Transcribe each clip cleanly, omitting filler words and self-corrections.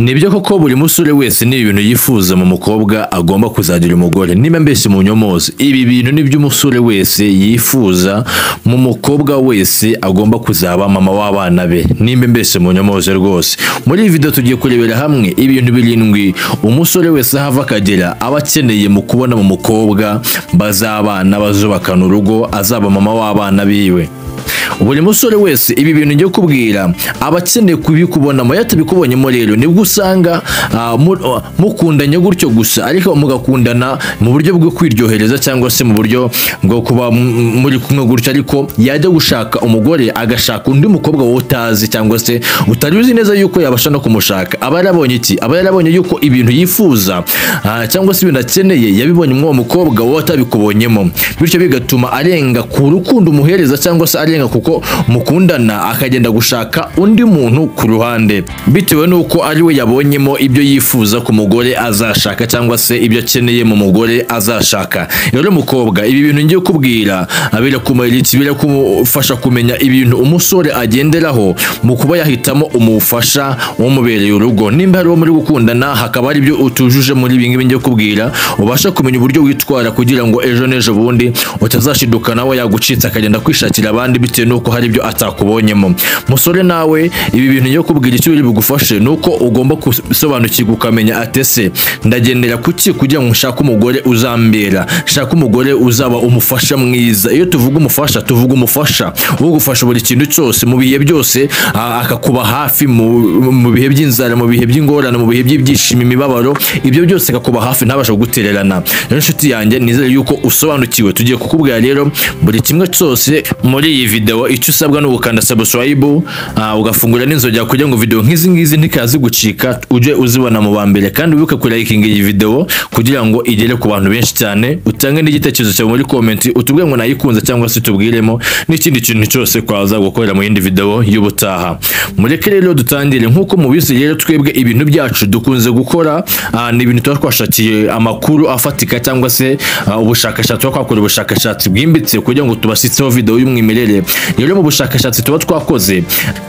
nibyo koko buri musore wese ni ibintu yifuza mu mukobwa agomba kuzagira umugore. Niba mbese mu nyomozi ibi bintu nibyo umusore wese yifuza mu mukobwa wese agomba kuzaba mama w'abana be. Nimba mbese mu nyomozi rwose. Muri iyi video tugiye kurebera hamwe ibintu birindwi umusore wese hava akagera aba akeneye mu kubona mu mukobwa bazabana bazubakana urugo azaba mama w'abana biwe. Buri musore wese ibi bintu ngiye kubwira abakeneye kubikubona mo yatabikubonyemo rero nibwo usanga mukundanye gutyo gusa ariko mugakundana mu buryo bwo kwiryohereza cyangwa se mu buryo bwo kuba muri kumwe gutyo, ariko yajya gushaka umugore agashaka undi mukobwa wowe utazi cyangwa se utari uzi neza yuko yabasha no kumushaka. Aba yarabonye iki? Aba yarabonye yuko ibintu yifuza cyangwa se ibintu akeneye yabibonye mu mukobwa wowe atabikubonyemo, bityo bigatuma arenga ku rukundo umuhereza cyangwa se arenga kuko mukundana akagenda gushaka undi muntu ku ruhande bitewe nuko ari we yabonyemo ibyo yifuza ku mugore azashaka cyangwa se ibyo akeneye mu mugore azashaka. Rero mukobwa ibi bintu ngiye kubwira birakufasha kumenya ibintu umusore agenderaho mu kuba yahitamo umufasha umubereye urugo. Nimba ari wo muri gukundana hakaba ari byo utujuje muri ibi ngibi ngiye kubwira, ubasha kumenya uburyo witwara kugira ngo ejo n'ejo bundi utazashiduka nawe yagucitse akagenda kwishakira abandi bitewe nuko hari ibyo atakubonyemo. Musore nawe ibi bintu ngiye kubwira icyo biri bugufashe nuko ugomba gusobanukirwa ukamenya atese ndagendera kuki kugira ngo nshake umugore uzambera, shaka umugore uzaba umufasha mwiza. Iyo tuvuga umufasha tuvuga umufasha ugufasha buri kintu cyose mu bihe byose, akakuba hafi mu bihe by'inzara, mu bihe by'ingorane, mu bihe by'ibyishimo, imibabaro, ibyo byose akakuba hafi ntabasha kugutererana. Rero inshuti yanjye nizere yuko usobanukiwe. Tugiye kukubwira rero buri kimwe cyose muri iyi video. Icyo usabwa no gukanda subscribe ugafungura n'inzogera kugira ngo video nk'izi ngizi ntikazi gucika uje uzibona mu bambere, kandi wibuke ku liking iyi video kugira ngo igere ku bantu benshi cyane. Utange n'igitekerezo cyawe muri comment utubwire ngo nayikunze cyangwa se tubwiremo n'ikindi kintu cyose kwaza gukorera mu yindi video y'ubutaha. Mureke rero dutangire. Nkuko mubizi rero twebwe ibintu byacu dukunze gukora ni ibintu twashakiye amakuru afatika cyangwa se ubushakashatsi, twakora ubushakashatsi bwimbitse kugira ngo tubasitseho video y'umwimerere. Rero mu bushakashatsi tuba twakoze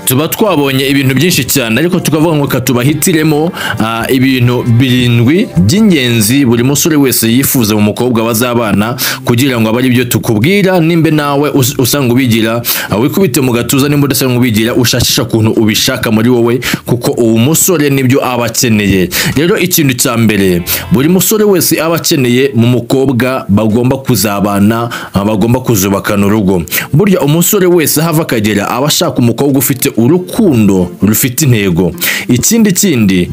tuba twabonye ibintu byinshi cyane, ariko tukavuga ngo katubahitiremo ibintu birindwi by'ingenzi buri musore wese yifuza mu mukobwa bazabana kugira ngo abe ari byo tukubwira. Nimbe nawe usanga ubigira wikubite mu gatuza, nimba udasanga ubigira ushakisha kuntu ubishaka muri wowe kuko uwo musore nibyo aba akeneye. Rero ikintu cya mbere buri musore wese aba akeneye mu mukobwa bagomba kuzabana, bagomba kuzubakana urugo. Burya umusore wese hava akagera aba ashaka umukobwa ufite urukundo rufite intego. Ikindi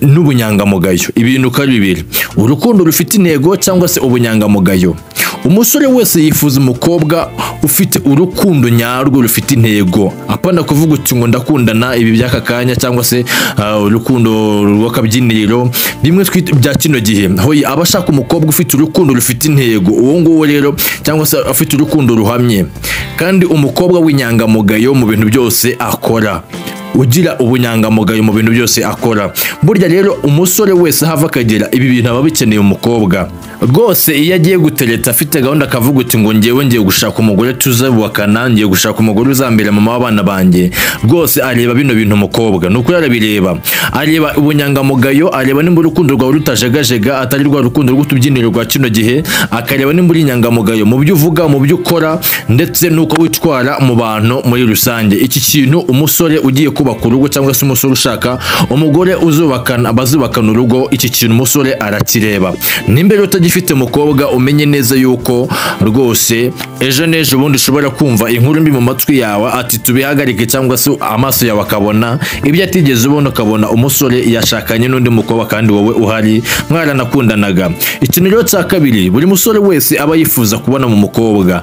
n'ubunyangamugayo. Ibintu kari bibiri, urukundo rufite intego cyangwa se ubunyangamugayo. Umusore wese yifuza umukobwa ufite urukundo nyarwo rufite intego, apana kuvuga uti ngo ndakundana ibi by'aka kanya cyangwa se urukundo rw'akabyiniriro bimwe bya kino gihe. Hoyi aba ashaka umukobwa ufite urukundo rufite intego. Uwo nguwo rero cyangwa se afite urukundo ruhamye kandi umukobwa w'inyangamugayo mu bintu byose akora, ugira ubunyangamugayo mu bintu byose akora. Burya rero umusore wese hava akagera ibi bintu aba bikeneye umukobwa rwose. Iyo agiye gutereta afite gahunda akavuga uti ngo ngiye gushaka umugore tuzabukana, ngiye gushaka umugore uzambera mama w'abana banjye, rwose areba bino bintu umukobwa nuko yarabireba. Areba ubunyangamugayo, areba nimba urukundo rwawe rutajegajega atari rwa rukundo rw'utubyiniro rwa kino gihe, akareba nimba uri inyangamugayo mu byo uvuga, mu byo ukora ndetse nuko witwara mu bantu muri rusange. Iki kintu umusore ugiye kubaka urugo cyangwa se umusore ushaka umugore bazubakana urugo, iki kintu umusore arakireba. Nimba utagifite umukobwa umenye neza yuko rwose ejo n'ejo bundi ushobora kumva inkuru mbi mu matwi yawe ati tubihagarike, cyangwa se amaso yawe akabona ibyo atigeze ubona, ukabona umusore yashakanye n'undi mukobwa kandi wowe uhari mwaranakundanaga. Ikintu rero cya kabiri buri musore wese aba yifuza kubona mu mukobwa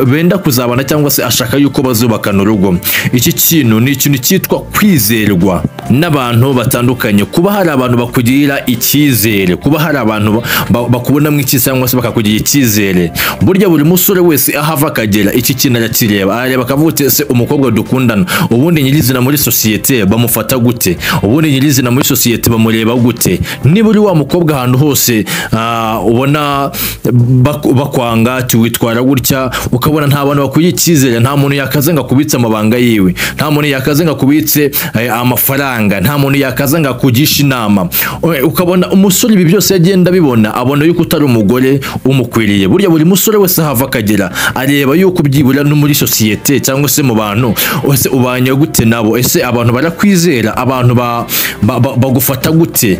benda kuzabana cyangwa se ashaka yuko bazubakana urugo. Iki kintu ni ikintu cyitwa kwizerwa n'abantu batandukanye, kuba hari abantu bakugirira icyizere, kuba hari abantu bakubonamo iki cyangwa se bakakugira icyizere. Burya buri musore wese ahava akagera iki kintu arakireba, areba akavuga ati ese umukobwa dukundana ubundi nyirizina muri societe bamufata gute, ubundi nyirizina muri societe bamureba gute, niba uri wa mukobwa ahantu hose ubona bakwanga witwara gutya, ukabona nta bantu bakuye icyizere, nta muntu yakaze ngo kubitsa amabanga yiwe, nta muntu yakaze ngo kubitse amafaranga, nta muntu yakaze ngo kugisha inama, ukabona umusore ibi byose yagenda bibona, abona yuko utari umugore umukwiriye. Burya buri musore wese hava akagera areba yuko byibura no muri societe cyangwa se mu bantu ese ubanye gute nabo, ese abantu barakwizera, abantu bagufata gute.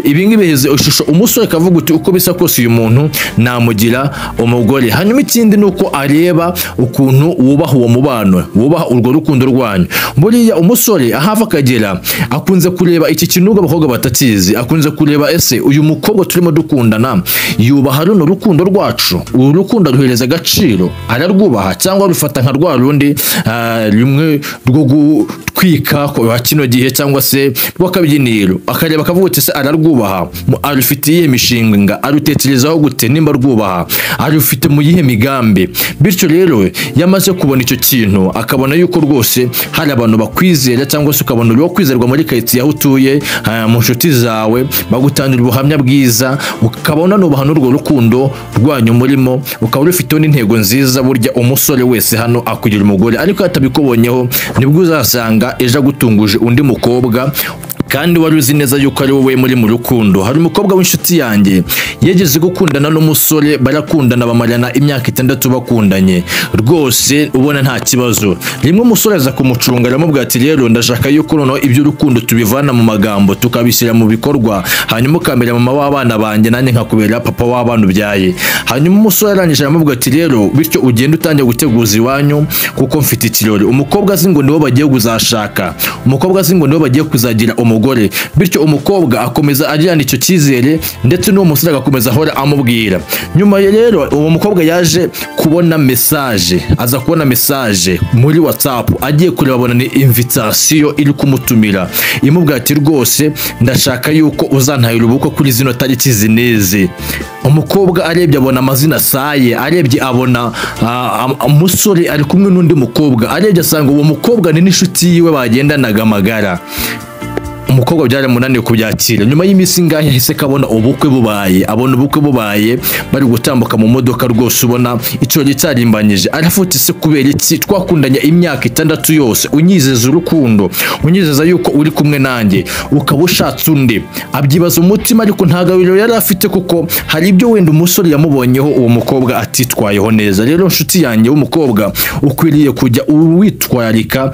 Ibi ngibi biheze ishusho umusore kavuga uti uko bisa kose uyu muntu namugira umugore. Hanyuma ikindi nuko areba ukuntu wubaha uwo mubano, wubaha urwo rukundo rwanyu. Buriya umusore ahava akagera akunze kureba iki kintu nubwo abakobwa batakizi, akunze kureba ese uyu mukobwa turimo dukundana yubaha runo rukundo rwacu, uru rukundo ruhereza agaciro, ararwubaha cyangwa rufata nka rwa rundi rumwe rwo gutwika kwa kino gihe cyangwa se rw'akabyiniro, akareba akavuga ati se ararwubaha, arufitiye imishinga, arutekerezaho gute, nimba rwubaha arufite mu yihe migambi. Bityo rero yamaze kubona icyo kintu akabona yuko rwose hari abantu bakwizera cyangwa se ukabona uri kwizerwa muri kayiti yaho utuye, mu nshuti zawe bagutangira ubuhamya bwiza, ukabona nubaha n'urwo rukundo rwanyu murimo, ukaba rufiteho n'intego nziza. Burya umusore wese hano akugira umugore, ariko atabikubonyeho nibwo uzasanga ejo agutunguje undi mukobwa kandi wari uzi neza yuko ari wowe muri mu rukundo. Hari umukobwa w'inshuti yanjye yageze gukundana n'umusore, barakundana bamarana imyaka 6 bakundanye rwose ubona nta kibazo. Rimwe umusore aza kumucunga aramubwira ati rero ndashaka yuko noneho iby'urukundo tubivana mu magambo tukabishyira mu bikorwa, hanyuma ukamera mama w'abana banjye nanjye nkakubera papa w'abana ubyaye. Hanyuma umusore arangije aramubwira ati rero bityo ugenda utangiye guteguza iwanyu kuko mfite ikirori. Umukobwa azi ngo niwo bagiye kuzashaka, umukobwa azi ngo niwo bagiye kuzagira umugore. Bityo umukobwa akomeza ajyana icyo cyizere ndetse n'uwo musore agakomeza ahora amubwira. Nyuma rero uwo mukobwa yaje kubona message, aza kubona message muri WhatsApp, agiye kureba abona ni invitation iri kumutumira imubwira ati rwose ndashaka yuko uzantahira ubukwe kuri zino tariki zineze. Umukobwa arebye abona amazina saye, arebye abona umusore ari kumwe n'undi mukobwa, arebye asanga uwo mukobwa ni n'inshuti yiwe bagendanaga amagara. Umukobwa byaramunaniye kubyakira. Nyuma y'imisi ngahe hise kabona ubukwe bubaye, abona ubukwe bubaye bari gutambuka mu modoka rwose ubona icyo cyarimbanyije. Arafuti se kubera iki twakundanya imyaka 6 yose unyizeza urukundo, unyizeza yuko uri kumwe nanjye ukaba ushatse undi. Abyibaza umutima ariko nta gabiro yari afite kuko hari ibyo wenda umusore yamubonyeho uwo mukobwa atitwayeho neza. Rero nshuti yanjye w'umukobwa ukwiriye kujya witwarika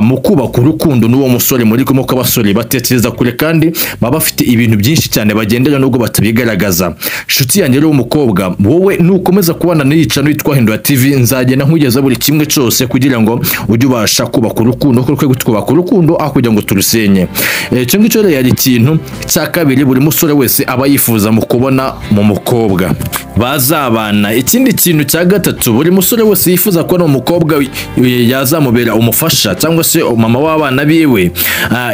mu kubaka urukundo n'uwo musore muri kumwe kw'abasore batekereza kure kandi baba bafite ibintu byinshi cyane bagendera nubwo batabigaragaza. Nshuti yanjye rero umukobwa, wowe nukomeza kubana n'iyica n'itwa Hindura TV, nzagenda nkugeza buri kimwe cyose kugira ngo ujye ubasha kubaka urukundo, kuko twubaka urukundo kugira ngo turusenye. Cyo ngicyo rero yari ikintu cya kabiri buri musore wese aba yifuza mu kubona mu mukobwa bazabana. Ikindi kintu cya gatatu buri musore wese yifuza ko umukobwa yazamubera umufasha cyangwa se mama w'abana biwe.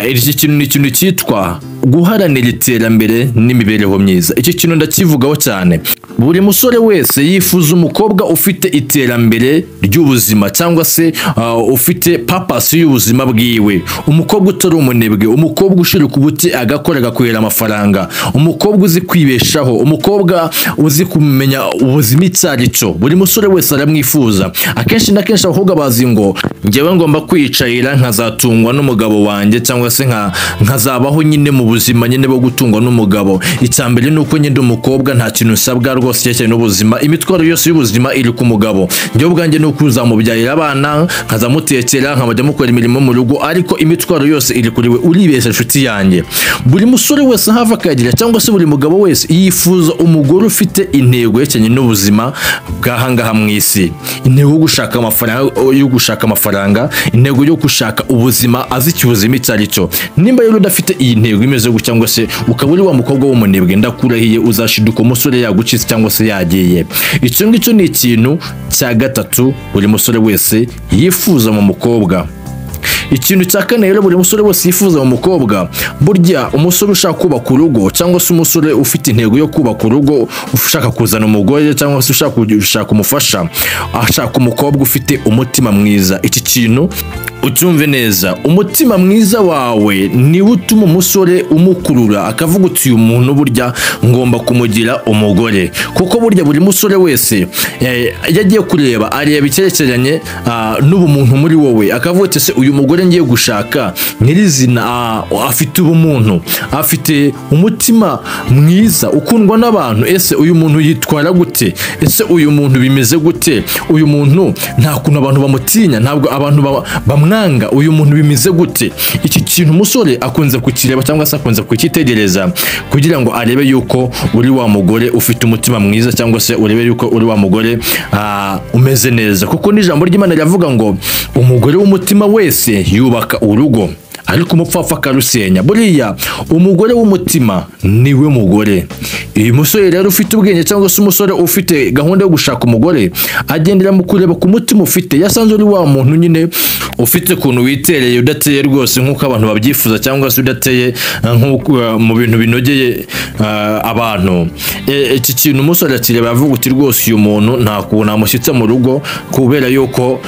Iki kintu ni ikintu cyitwa guharanira iterambere n'imibereho myiza. Icyo kintu ndakivugaho cyane. Buri musore wese yifuza umukobwa ufite iterambere ry'ubuzima cyangwa se ufite purpose y'ubuzima bwiwe, umukobwa utari umunebwe, umukobwa ushirika ubuti agakora agakorera amafaranga, umukobwa uzi kwibeshaho, umukobwa uzi kumenya ubuzima icyo. Buri musore wese aramwifuza. Akenshi na kenshi abakobwa bazi ngo njyewe ngomba kwicayira nkazatungwa n'umugabo wanjye cyangwa se nkazabaho nyine mu buzima nyine bwo gutungwa n'umugabo. Icyambere nuko nyine umukobwa nta kintu usabwa rwose cyane n'ubuzima, imitwaro yose y'ubuzima iri ku mugabo. Njye ubwanjye nuko uzamubyarira abana, nkazamutekera, nkabajya mukora imirimo mu rugo, ariko imitwaro yose iri kuri we. Uribeshya nshuti yanjye. Buri musore wese hava akagira cyangwa se buri mugabo wese yifuza umugore ufite intego yekenye n'ubuzima bw'ahangaha mu isi, intego yo gushaka amafaranga, intego yo gushaka ubuzima, azi icyo ubuzima icyo. Nimba rero udafite iyi ntego imeze gutya cyangwa se ukaba uri wa mukobwa w'umunebwe, ndakurahiye uzashiduka umusore yagucitse cyangwa se yagiye. Icyo ngicyo ni ikintu cya gatatu buri musore wese yifuza mu mukobwa. ikintu cya kane rero buri musore wese yifuza mu mukobwa, burya umusore ushaka kubaka urugo cyangwa se umusore ufite intego yo kubaka urugo, ushaka kuzana umugore cyangwa se ushaka umufasha, ashaka umukobwa ufite umutima mwiza. Iki kintu ucyumve neza, umutima mwiza wawe niwo utuma umusore umukurura akavuga uti uyu muntu burya ngomba kumugira umugore. Kuko burya buri musore wese yagiye kureba areba icyerekeranye n'ubumuntu muri wowe, akavuga ati se uyu mugore ngiye gushaka nyirizina afite ubumuntu, afite umutima mwiza, ukundwa n'abantu, ese uyu muntu yitwara gute, ese uyu muntu bimeze gute, uyu muntu nta kuntu abantu bamutinya, ntabwo abantu bamwanga, uyu muntu bimeze gute. Iki kintu umusore akunze kukireba cyangwa se akunze kukitegereza kugira ngo arebe yuko uri wa mugore ufite umutima mwiza, cyangwa se urebe yuko uri wa mugore umeze neza. Kuko n'ijambo ry'Imana riravuga ngo umugore w'umutima wese yubaka urugo, ariko umupfapfa akarusenya. Buriya umugore w'umutima niwe mugore. Uyu musore rero ufite ubwenge cyangwa se umusore ufite gahunda yo gushaka umugore agendera mu kureba ku mutima ufite. Yasanze uri wa muntu nyine ufite ukuntu witereye, udateye rwose nk'uko abantu babyifuza, cyangwa se udateye mu bintu binogeye abantu. Iki kintu umusore akireba avuga uti rwose uyu muntu nta kuntu namushyitsa mu rugo, kubera yuko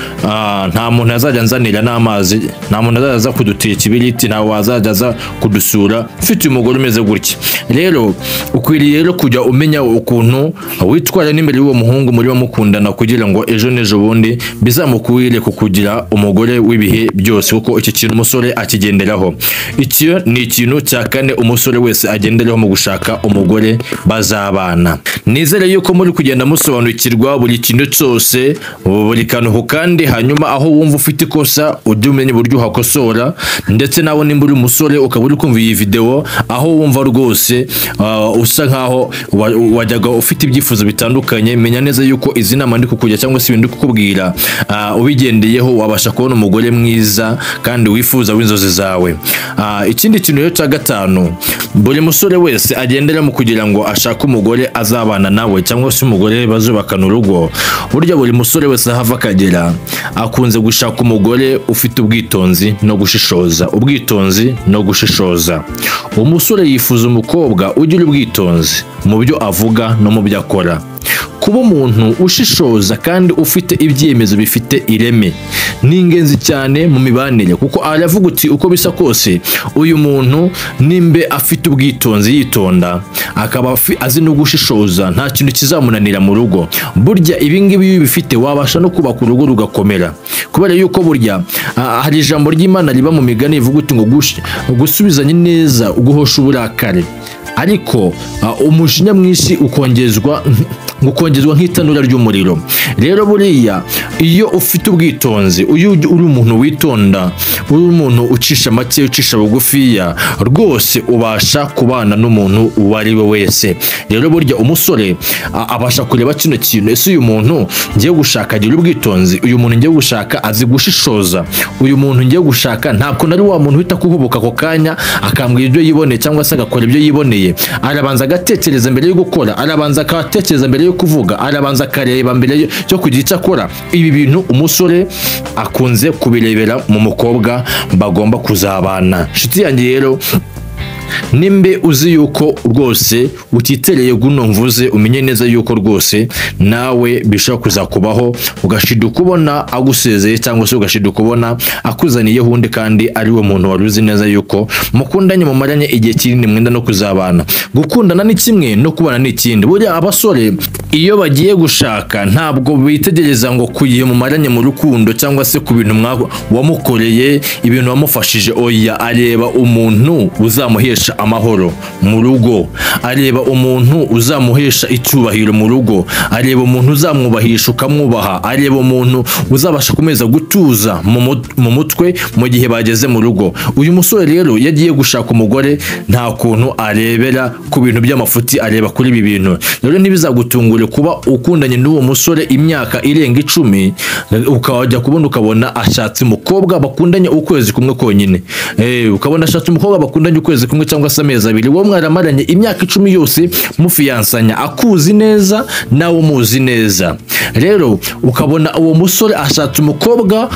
nta muntu azajya nzanira n'amazi, nta muntu azaza kudutira ikibiriti, ntawe wazajya aza kudusura ufite umugore umeze gutya. Rero ukwiriye rero kujya umenya ukuntu witwara n'imbere y'uwo muhungu muri mukundana, kugira ngo ejo n'ejo bundi bizamukwiriye kukugira umugore w'ibihe byose. Kuko iki kintu umusore akigenderaho. Iki ni ikintu cya kane umusore wese agenderaho mu gushaka umugore bazabana. Nizere yuko muri kugenda musobanukirwa buri kintu cyose, buri kantu kandi, hanyuma aho wumva ufite ikosa ujye umenya uburyo uhakosora. Ndetse nawe nimba uri umusore ukaba uri kumva iyi video, aho wumva rwose usa nkaho wajyaga ufite ibyifuzo bitandukanye, menya neza yuko izi nama ndi kukujya cyangwa se ibindi kukubwira ubigendeyeho wabasha kubona umugore mwiza kandi wifuza w'inzozi zawe. Ikindi kintu rero cya gatanu buri musore wese agendera mu kugira ngo ashake umugore azabana nawe, cyangwa se umugore bazubakana urugo. Burya buri musore wese ahava akagera akunze gushaka umugore ufite ubwitonzi no gushishoza. Ubwitonzi no gushishoza. Umusore yifuza umukobwa ugira ubwitonzi mu byo avuga no mu byo akora. Kuba umuntu ushishoza kandi ufite ibyemezo bifite ireme ni ingenzi cyane mu mibanire, kuko aravuga uti uko bisa kose uyu muntu nimbe afite ubwitonzi, yitonda, akaba azi no gushishoza, nta kintu kizamunanira mu rugo. Burya ibi ngibi iyo bifite wabasha no kubaka urugo rugakomera, kubera yuko burya hari ijambo ry'Imana riba mu migani rivuga uti ngo gusubizanye neza uguhosha uburakare, ariko umujinya mwinshi ukongezwa nk'itanura ry'umuriro. Rero buriya iyo ufite ubwitonzi, uyu uri umuntu witonda, uri umuntu ucisha make, ucisha bugufiya, rwose ubasha kubana n'umuntu uwo ari we wese. Rero burya umusore abasha kureba kino kintu, ese uyu muntu ngiye gushaka agira ubwitonzi, uyu muntu ngiye gushaka azi gushishoza, uyu muntu ngiye gushaka ntabwo nari wa muntu uhita kuhubuka ako kanya akambwira ibyo yiboneye cyangwa se agakora ibyo yiboneye. Arabanza agatekereza mbere yo gukora, arabanza akatekereza mbere yo kuvuga, arabanza akareba mbere yo kugira icyo akora. Ibi bintu umusore akunze kubirebera mu mukobwa bagomba kuzabana. Nshuti yanjye rero, nimbe uzi yuko rwose utitereye guno mvuze, umenye neza yuko rwose nawe bishobora kuzakubaho, ugashiduka ubona agusezeye cyangwa se ugashiduka ubona akuzaniye undi kandi ari we muntu wari uzi neza yuko mukundanye mumaranye igihe kinini, mwenda no kuzabana. Gukundana ni kimwe, no kubana ni ikindi. Burya abasore iyo bagiye gushaka ntabwo bitegereza ngo kugiye mumaranye mu rukundo cyangwa se ku bintu wamukoreye, ibintu wamufashije. Oya, areba umuntu uzamuhesha amahoro mu rugo, areba umuntu uzamuhesha icyubahiro mu rugo, areba umuntu uzamwubahisha ukamwubaha, areba umuntu uzabasha kumeza gutuza mu mutwe mu gihe bageze mu rugo. Uyu musore rero yagiye gushaka umugore nta kuntu arebera ku bintu by'amafuti, areba kuri ibi bintu. Rero ntibizagutungure kuba ukundanye n'uwo musore imyaka irenga 10 ukajya kubona ukabona ashatse umukobwa bakundanye ukwezi kumwe konyine, ukabona ashatse umukobwa bakundanye ukwezi kumwe cyangwa se amezi 2, wowe mwaramaranye imyaka 10 yose mufiyansanya, akuzi neza nawe umuzi neza. rero ukabona uwo musore ashatse umukobwa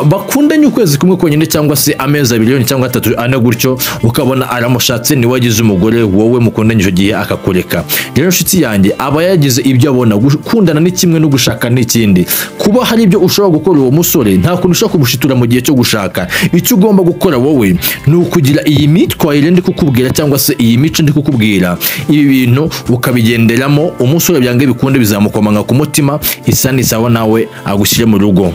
bakundanye ukwezi kumwe konyine cyangwa se amezi 2 cyangwa 3 ane gutyo, ukabona aramushatse ni wagize umugore wowe mukundanye icyo gihe akakureka. Rero nshuti yanjye aba yagize ibyo abona. Gukundana ni kimwe no gushaka n'ikindi. Kuba hari ibyo ushobora gukora uwo musore nta kuntu ushobora kumushitura mu gihe cyo gushaka. Icyo ugomba gukora wowe ni ukugira iyi mitwarire ndi kukubwira cyangwa se iyi mico ndi kukubwira, ibi bintu ukabigenderamo, umusore byange bikunde bizamukomanga ku mutima, isani sawa nawe agushyire mu rugo.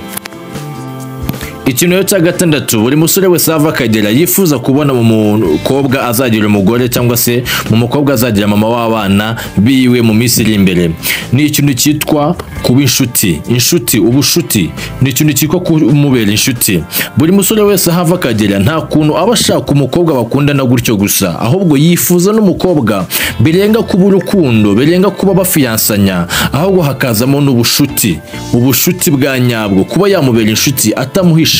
Ikintu cya gatandatu, buri musore wese ava akagera yifuza kubona mu mukobwa azagira umugore cyangwa se mu mukobwa azagira mama w'abana biwe mu minsi iri imbere. Ni ikintu cyitwa kuba inshuti, ubushuti ni ikintu cyitwa kumubera inshuti. Buri musore wese ava akagera nta kuntu aba ashaka umukobwa bakundana gutyo gusa, ahubwo yifuza n'umukobwa birenga kuba urukundo, birenga kuba bafiyansanya, ahubwo hakazamo n'ubushuti, ubushuti bwa nyabwo, kuba yamubera inshuti atamuhisha,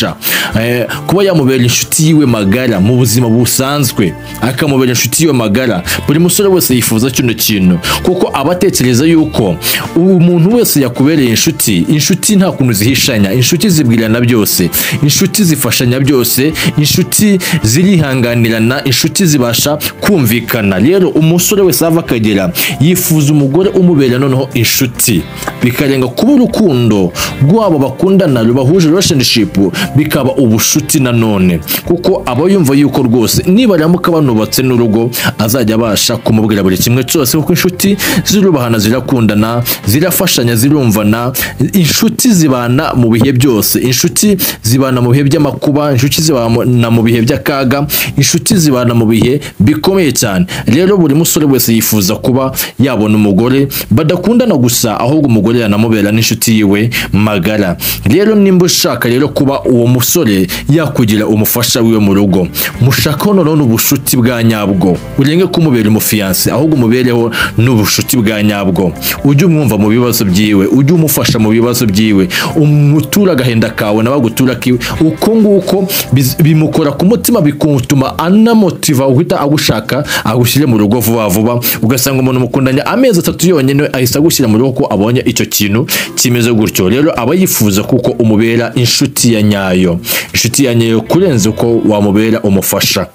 kuba yamubera inshuti yiwe magara mu buzima busanzwe, akamubera inshuti yiwe magara. Buri musore wese yifuza kino kintu, kuko abatekereza yuko umuntu wese yakubereye inshuti nta kuntu zihishanya, inshuti zibwirana byose, inshuti zifashanya byose, inshuti zirihanganirana, inshuti zibasha kumvikana. Rero umusore wese ava akagera yifuza umugore umubera noneho inshuti, bikarenga kuba urukundo rwabo bakundana rubahuje relationship, bikaba ubushuti nanone, kuko aba yumva yuko rwose niba ramuka banubatse n'urugo azajya abasha kumubwira buri kimwe cyose, kuko inshuti zirubahana, zirakundana, zirafashanya, zirumvana. Inshuti zibana mu bihe byose, inshuti zibana mu bihe by'amakuba, inshuti zibana mu bihe by'akaga, inshuti zibana mu bihe bikomeye cyane. Rero buri musore wese yifuza kuba yabona umugore badakundana gusa, ahubwo umugore yanamubera n'inshuti yiwe magara. Rero nimba ushaka rero kuba uwo musore yakugira umufasha wiwe mu rugo, mushaka noneho n'ubushuti bwa nyabwo, urenge kumubera umufiyanse, ahubwo umubereho n'ubushuti bwa nyabwo. Ujye umwumva mu bibazo byiwe, ujye umufasha mu bibazo byiwe, umutura agahenda kawe nawe agutura kiwe. Uko nguko bimukora ku mutima, bikutuma anamotiva uhita agushaka agushyire mu rugo vuba vuba. Ugasanga umuntu mukundanye amezi 3 yonyine ahise agushyira mu rugo ko abonye icyo kintu kimeze gutyo. Rero aba yifuza kuko umubera inshuti ya nyayo, inshuti ya nyayo kurenza uko wamubera umufasha.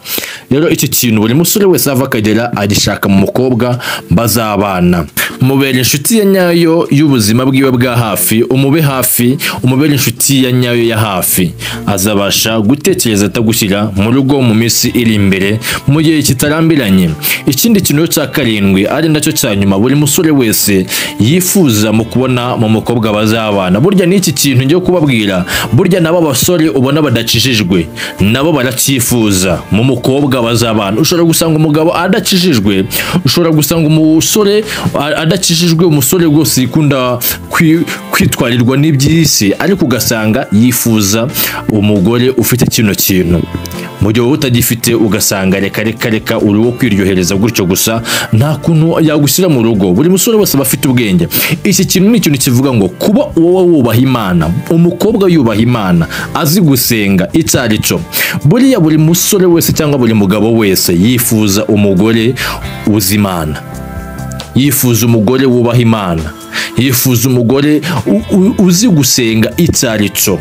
Rero iki kintu buri musore wese ava akagera agishaka mu mukobwa bazabana. Mubera inshuti ya nyayo y'ubuzima bwiwe bwa hafi, umube hafi, umubera inshuti ya nyayo ya hafi, azabasha gutekereza atagushyira mu rugo mu minsi iri imbere mu gihe kitarambiranye. Ikindi kintu cya karindwi ari nacyo cya nyuma buri musore wese yifuza mu kubona mu mukobwa bazabana. Burya n'iki kintu ngiye kubabwira, burya nabo basore ubona badakijijwe nabo baracyifuza mu mukobwa bazabana. Ushobora gusanga umugabo adakijijwe, ushobora gusanga umusore adakijijwe, umusore rwose yikunda kwitwarirwa n'iby'isi, ariko ugasanga yifuza umugore ufite kino kintu. Mu gihe utagifite ugasanga reka uri wo kwiryohereza gutyo gusa, nta kuntu yagushyira mu rugo. Buri musore wese aba afite ubwenge. Iki kintu ni ikintu kivuga ngo kuba wowe wubaha Imana, umukobwa yubaha Imana, azi gusenga icyo. Buriya buri musore wese cyangwa buri mugabo wese yifuza umugore uzi Imana, yifuza umugore wubaha Imana, yifuza umugore uzi gusenga icyo.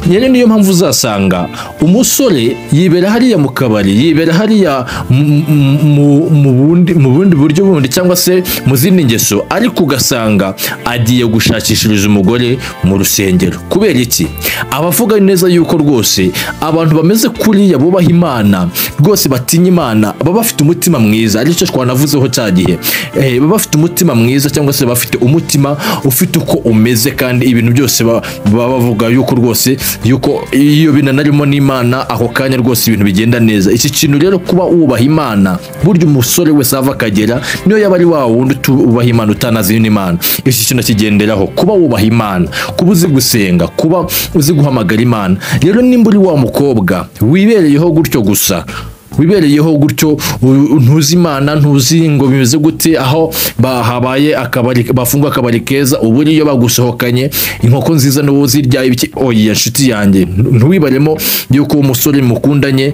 Nyene niyo mpamvu uzasanga umusore yibera hariya mu kabari, yibera hariya mu bundi buryo bundi cyangwa se mu zindi ngeso, ariko ugasanga agiye gushakishiriza umugore mu rusengero. Kubera iki? Abavuga neza yuko rwose abantu bameze kuriya bubaha Imana, rwose batinya Imana, baba bafite umutima mwiza, aricyo twanavuzeho cya gihe. Baba bafite umutima mwiza cyangwa se bafite umutima ufite uko umeze, kandi ibintu byose baba bavuga yuko rwose yuko iyo binanarimo n'Imana ako kanya rwose ibintu bigenda neza. Iki kintu rero kuba wubaha Imana, burya umusore wese ava akagera niyo yaba ari wa wundi ubaha Imana utanazi n'Imana, iki kintu kigenderaho kuba wubaha Imana, kuba uzi gusenga, kuba uzi guhamagara Imana. Rero nimba uri wa mukobwa wibereyeho gutyo gusa, wibereyeho gutyo ntuzi Imana ntuzi ngo bimeze gute aho habaye akabari bafunga akabari keza uburi iyo bagusohokanye inkoko nziza no zirya ibiki oya nshuti yanjye ntuwibaremo yuko umusore mukundanye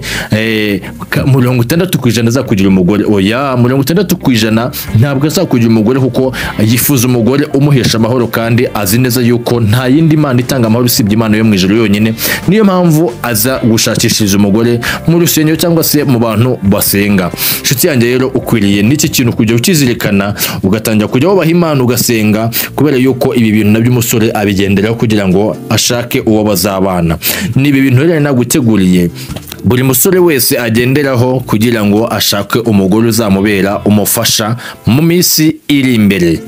60% azakugira umugore oya 60% ntabwo azakugira umugore kuko yifuza umugore umuhesha amahoro kandi azi neza yuko nta yindi Imana itanga amahoro usibye Imana yo mu ijuru yonyine niyo mpamvu aza gushakishiriza umugore mu rusengero cyangwa se mu bantu basenga nshuti yanjye rero ukwiriye n'iki kintu kujya ukizirikana ugatangira kujya wubaha Imana ugasenga kubera yuko ibi bintu nabyo umusore abigenderaho kugira ngo ashake uwo bazabana nibi bintu rero naguteguriye buri musore wese agenderaho kugira ngo ashake umugore uzamubera umufasha mu minsi iri imbere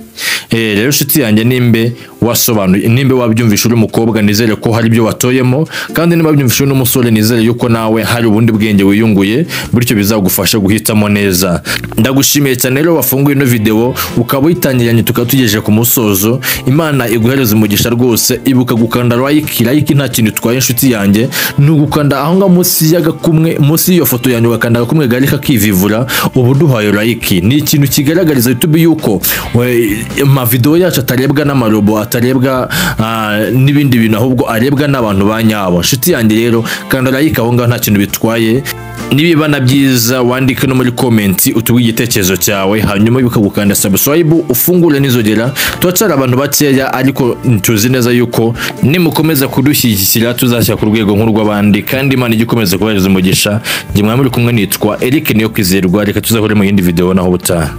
rero nshuti yanjye nimbe wasobanuye nimbe wabyumvisha uri umukobwa nizere ko hari ibyo watoyemo kandi niba wabyumvisha n'umusore nizere yuko nawe hari ubundi bwenge wiyunguye bityo bizagufasha guhitamo neza ndagushimiye cyane rero wafunguye ino video ukaba uyitangiranye tukatugejeje ku musozo Imana iguhereza umugisha rwose ibuka gukanda like nta kintu twaye nshuti yanjye nugukanda aho nga munsi y'agakumwe munsi y'iyo foto yanjye ugakanda agakumwe gari kakivivura ubu duhaye like ni ikintu kigaragariza YouTube yuko ma video yacu atarebwa n'amarobo atarebwa n'ibindi bintu ahubwo arebwa n'abantu banyabo nshuti yanjye rero kanda like aho nga nta kintu bitwaye nibibana byiza wandike no muri comment utuwe igitekerezo cyawe hanyuma bikagukanda subscribe ufungure n'izogera tuacara abantu bakeya ariko tuzi neza yuko nimukomeza kudushyigikira tuzashya ku rwego nk'urw'abandi kandi Imana igikomeza kubahereza umugisha njye mwamuri kumwe nitwa Eric niyo kwizerwa reka tuzahore mu yindi video naho butaha